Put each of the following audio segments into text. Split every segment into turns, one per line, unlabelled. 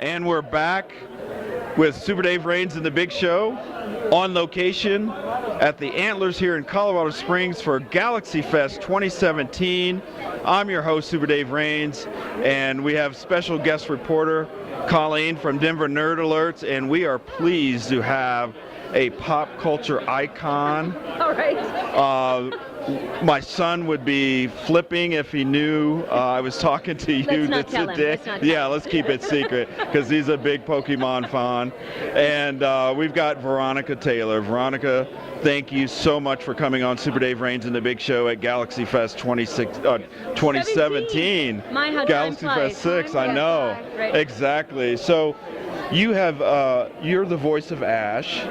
And we're back with Super Dave Raines and the Big Show on location at the Antlers here in Colorado Springs for GalaxyFest 2017. I'm your host, Super Dave Raines, and we have special guest reporter Colleen from Denver Nerd Alerts, and we are pleased to have a pop culture icon.
All right.
My son would be flipping if he knew I was talking to you today. Yeah, let's keep it secret because he's a big Pokemon fan. And we've got Veronica Taylor. Veronica, thank you so much for coming on Super Dave Raines and the Big Show at GalaxyFest 2017.
Mine, how
GalaxyFest 6, I know.
Right.
Exactly. So you have you're the voice of Ash.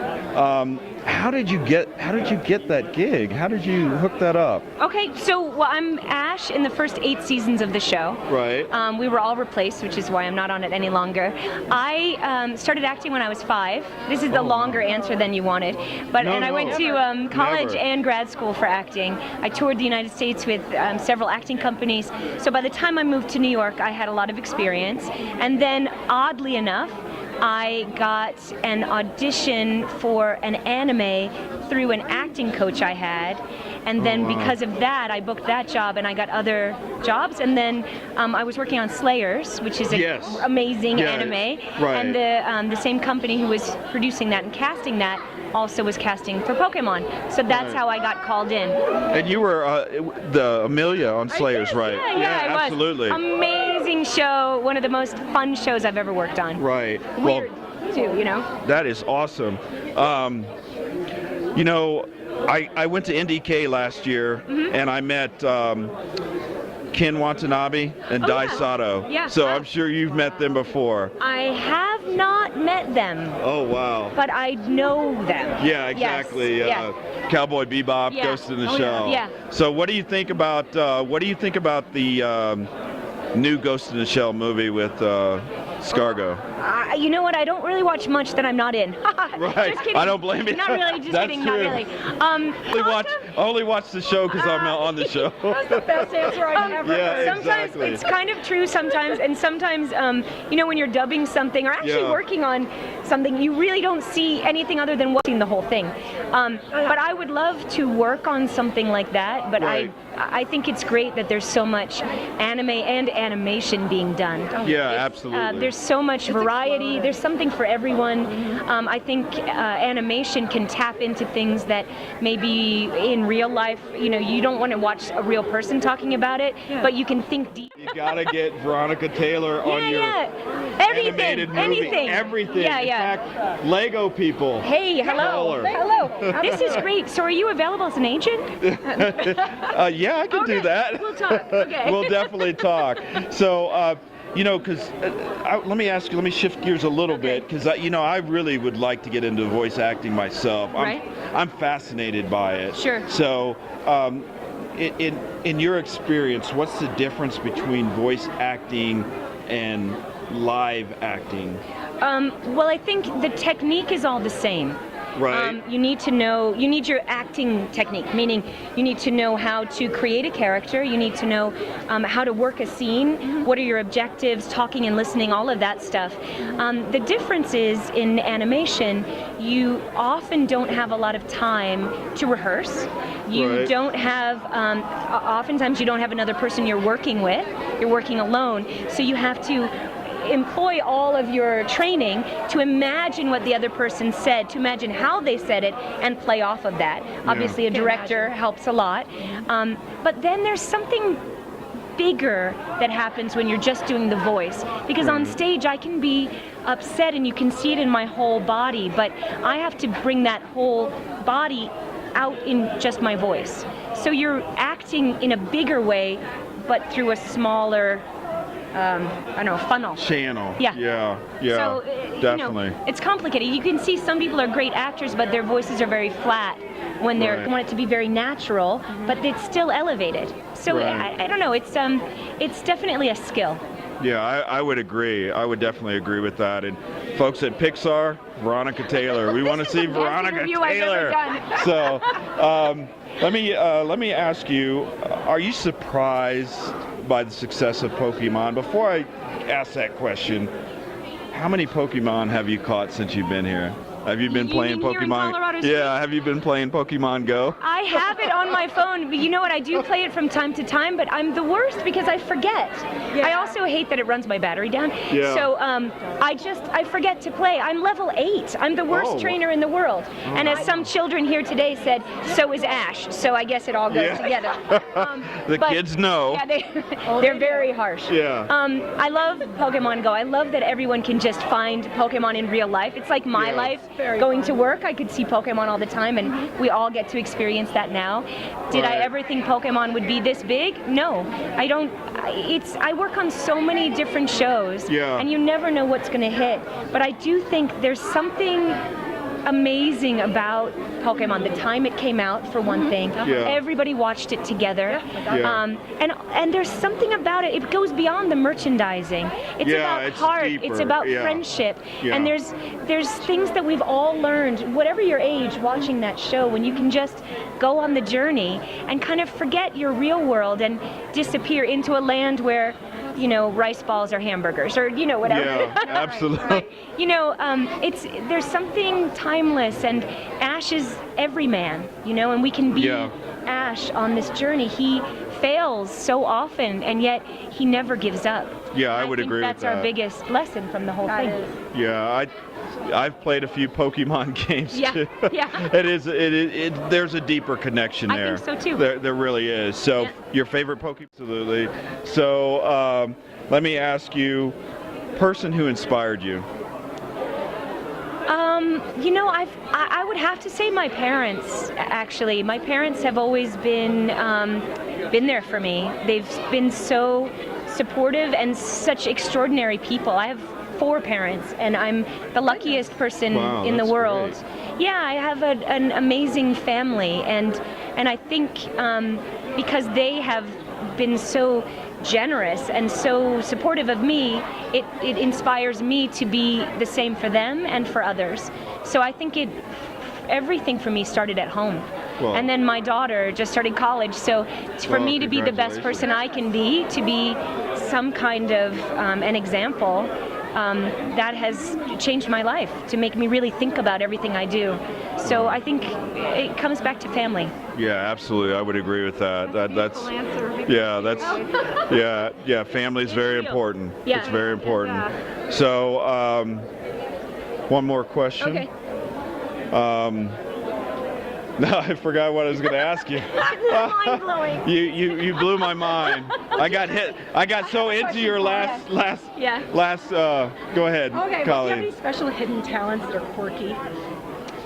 How did you get that gig? How did you hook that up?
Okay, so I'm Ash in the first 8 seasons of the show.
Right.
We were all replaced, which is why I'm not on it any longer. I started acting when I was 5. This is the longer answer than you wanted. But I went to college and grad school for acting. I toured the United States with several acting companies. So by the time I moved to New York, I had a lot of experience. And then, oddly enough, I got an audition for an anime through an acting coach I had, and then because of that I booked that job and I got other jobs, and then I was working on Slayers, which is an amazing anime, and the same company who was producing that and casting that also was casting for Pokemon, so that's how I got called in.
And you were the Amelia on Slayers, right?
Yeah, I
absolutely.
Was. Amazing show, one of the most fun shows I've ever worked on.
Right.
Weird, too, you know?
That is awesome. You know, I went to NDK last year, and I met Ken Watanabe and Dai Sato.
Yeah.
So I'm sure you've met them before.
I have not met them.
Oh, wow.
But I know them.
Yeah, exactly.
Yes.
Cowboy Bebop, Ghost in the Shell.
Yeah.
So what do you think about the new Ghost in the Shell movie with Scargo?
You know what? I don't really watch much that I'm not in.
Right.
Just kidding.
I don't blame you.
Not really. Just
That's
kidding.
true.
Not really.
I only watch the show because I'm on the show.
That's the best answer I've ever heard.
Sometimes
exactly.
it's kind of true sometimes, and sometimes, you know, when you're dubbing something or actually working on something, you really don't see anything other than watching the whole thing. But I would love to work on something like that, but I think it's great that there's so much anime and animation being done.
Yeah, absolutely.
There's so much variety. There's something for everyone. I think animation can tap into things that maybe in real life, you know, you don't want to watch a real person talking about it, but you can think deep.
You gotta get Veronica Taylor on your animated movie. Everything.
Yeah,
In fact, Lego people.
Hey, hello. Hello. This is great. So are you available as an agent?
Yeah, I can do that.
We'll talk. Okay.
We'll definitely talk. So, you know, because let me shift gears a little bit, because you know, I really would like to get into voice acting myself. I'm fascinated by it.
Sure.
So, in your experience, what's the difference between voice acting and live acting?
Well, I think the technique is all the same.
Right.
You need your acting technique, meaning you need to know how to create a character, you need to know how to work a scene, what are your objectives, talking and listening, all of that stuff. The difference is in animation, you often don't have a lot of time to rehearse. You don't have, oftentimes you don't have another person you're working with, you're working alone, so you have to employ all of your training to imagine what the other person said, to imagine how they said it, and play off of that. Obviously, a director helps a lot. But then there's something bigger that happens when you're just doing the voice. Because on stage, I can be upset and you can see it in my whole body, but I have to bring that whole body out in just my voice. So you're acting in a bigger way, but through a smaller I don't know, funnel.
Channel.
Yeah.
So, definitely.
You know, it's complicated. You can see some people are great actors, but their voices are very flat when they want it to be very natural, but it's still elevated. So I don't know. It's definitely a skill.
Yeah, I would agree. I would definitely agree with that. And folks at Pixar, Veronica Taylor. We want to see Veronica Taylor. So let me ask you: are you surprised by the success of Pokemon? Before I ask that question, how many Pokemon have you caught since you've been here? Have you been
You
playing
mean here in
Pokemon?
Colorado Springs?
Yeah, have you been playing Pokemon Go?
I have it on my phone, but you know what? I do play it from time to time, but I'm the worst because I forget.
Yeah.
I also hate that it runs my battery down.
Yeah.
So I forget to play. I'm level 8. I'm the worst
Oh.
trainer in the world. And as some children here today said, so is Ash. So I guess it all goes
Yeah.
together.
The
but-
kids know.
Yeah, they're very harsh.
Yeah.
I love Pokemon Go. I love that everyone can just find Pokemon in real life. It's like my
Yeah.
life.
Very
Going
fun.
to work, I could see Pokemon all the time, and we all get to experience that now. Did I
Right.
ever think Pokemon would be this big? No, I don't. I work on so many different shows,
Yeah.
and you never know what's going to hit. But I do think there's something amazing about Pokemon. The time it came out, for one thing.
Yeah.
Everybody watched it together.
Yeah.
And there's something about it. It goes beyond the merchandising. It's
Yeah,
about
it's
heart.
deeper.
It's about
Yeah.
friendship.
Yeah.
And there's things that we've all learned, whatever your age, watching that show, when you can just go on the journey and kind of forget your real world and disappear into a land where, you know, rice balls are hamburgers, or you know, whatever.
Yeah, absolutely.
You know, there's something timeless, and Ash is every man, you know, and we can be
Yeah.
Ash on this journey. He fails so often, and yet he never gives up.
Yeah, I would
think
agree with
that's our
that.
biggest lesson from the whole
That
thing.
is.
Yeah, I've played a few Pokemon games
Yeah,
too.
yeah.
There's a deeper connection
I
there.
think so, too.
There really is. So
Yeah.
your favorite Pokemon? Absolutely. So let me ask you, person who inspired you.
You know, I would have to say my parents, actually. My parents have always been there for me. They've been so supportive and such extraordinary people. I have 4 parents, and I'm the luckiest person
Wow,
in the
that's
world.
great.
Yeah, I have an amazing family, and I think because they have been so generous and so supportive of me, it inspires me to be the same for them and for others. So I think everything for me started at home.
Well-
And then my daughter just started college, so for
Well,
me to be the best person I can be, to be some kind of an example, that has changed my life, to make me really think about everything I do. So I think it comes back to family.
Yeah, absolutely. I would agree with that. That's
Beautiful answer.
yeah, that's yeah. Family's very important.
Yeah.
It's very important.
Yeah.
So one more question.
Okay.
No, I forgot what I was going to ask you.
Mind blowing.
You blew my mind. I got hit. I got so into your last.
Yeah.
Go ahead,
Okay, well, do you have
Colleen.
any special hidden talents that are quirky?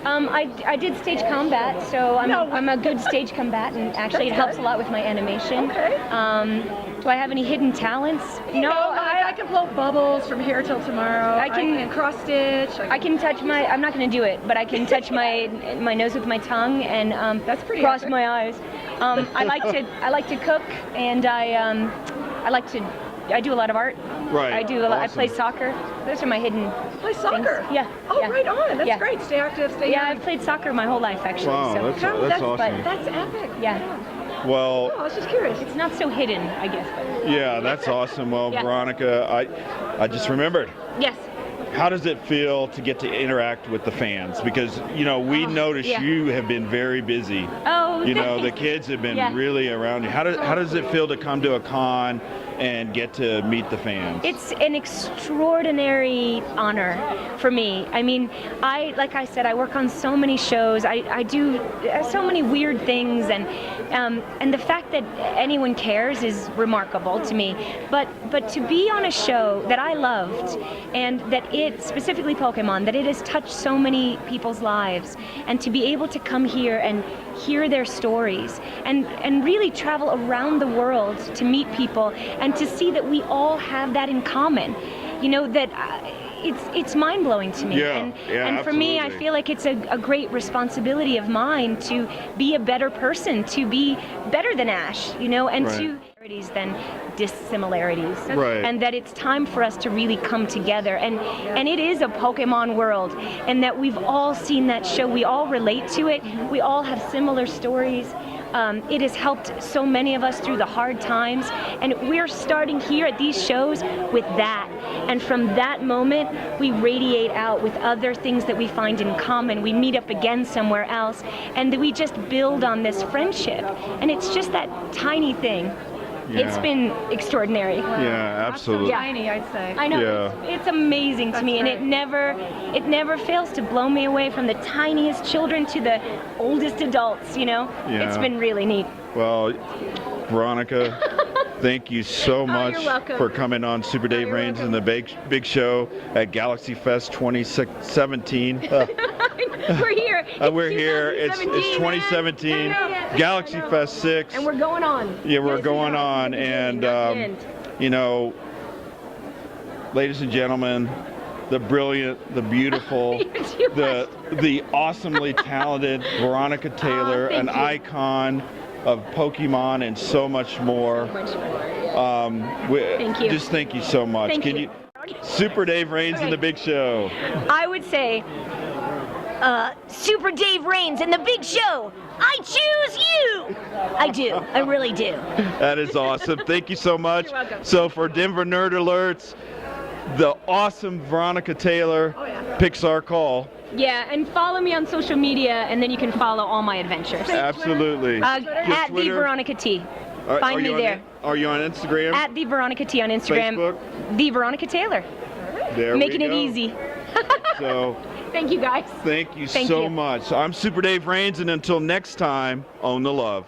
I did stage combat, so
No.
I'm a good stage combatant. Actually, it
That's
helps
good.
a lot with my animation.
Okay.
Do I have any hidden talents?
No, I can blow bubbles from here till tomorrow.
I can-
cross stitch.
I can touch my. I'm not going to do it, but I can touch my nose with my tongue and
That's pretty
cross
epic.
my eyes. I like to cook, and I do a lot of art.
Right.
I do a lot. I play
Awesome.
soccer. Those are my hidden.
Play soccer.
things. Yeah.
Oh,
yeah.
right on. That's
Yeah.
great. Stay active. Stay
Yeah,
young.
I've played soccer my whole life, actually.
Wow,
so.
that's awesome.
but-
That's epic.
Yeah.
Well,
Oh, I was just curious.
It's not so hidden, I guess. But
yeah, that's awesome. Well,
Yeah.
Veronica, I just remembered.
yes.
How does it feel to get to interact with the fans? Because, you know, we noticed
yeah.
you have been very busy.
Oh.
You know, the
thanks.
kids have been
Yeah.
really around you. How does it feel to come to a con and get to meet the fans?
It's an extraordinary honor for me. I mean, like I said, I work on so many shows. I do so many weird things, and the fact that anyone cares is remarkable to me. But to be on a show that I loved, and that it, specifically Pokemon, that it has touched so many people's lives, and to be able to come here and hear their stories and really travel around the world to meet people and to see that we all have that in common, you know, that it's mind-blowing to me.
Yeah,
and for me, I
absolutely.
feel like it's a great responsibility of mine to be a better person, to be better than Ash, you know, and
Right.
to than dissimilarities.
Right.
And that it's time for us to really come together. And it is a Pokemon world, and that we've all seen that show. We all relate to it. We all have similar stories. It has helped so many of us through the hard times, and we're starting here at these shows with that. And from that moment, we radiate out with other things that we find in common. We meet up again somewhere else, and we just build on this friendship. And it's just that tiny thing.
Yeah.
It's been extraordinary.
Yeah, absolutely.
Tiny, I'd say.
I know,
Yeah.
it's amazing to me, and it never fails to blow me away, from the tiniest children to the oldest adults, you know?
Yeah.
It's been really neat.
Well, Veronica, thank you so much
you're welcome.
for coming on Super Dave
you're
Rains and
welcome.
the big show at GalaxyFest 2017.
We're here.
We're here. It's 2017. GalaxyFest 6.
And we're going on.
Yeah, we're
Yes,
going
we are.
on, and
Not the end.
you know, ladies and gentlemen, the brilliant, the beautiful,
You're too
the awesomely talented Veronica Taylor,
thank
an
you.
icon of Pokemon and so much more.
Much more. Thank you.
Just thank you so much.
Thank
Can
you.
Super Dave Rains and the Big Show.
I would say, Super Dave Rains and the Big Show. I choose you. I do. I really do.
That is awesome. Thank you so much.
You're welcome.
So for Denver Nerd Alerts, the awesome Veronica Taylor, Pixar Call.
Yeah, and follow me on social media, and then you can follow all my adventures.
Absolutely.
At the
Twitter?
Veronica T. Find me there.
Are you on Instagram?
At the Veronica T on Instagram.
Facebook?
The Veronica Taylor.
There
Making
we
it
go.
easy.
So
Thank you, guys.
thank you
Thank
so
you.
much. I'm Super Dave Rains, and until next time, own the love.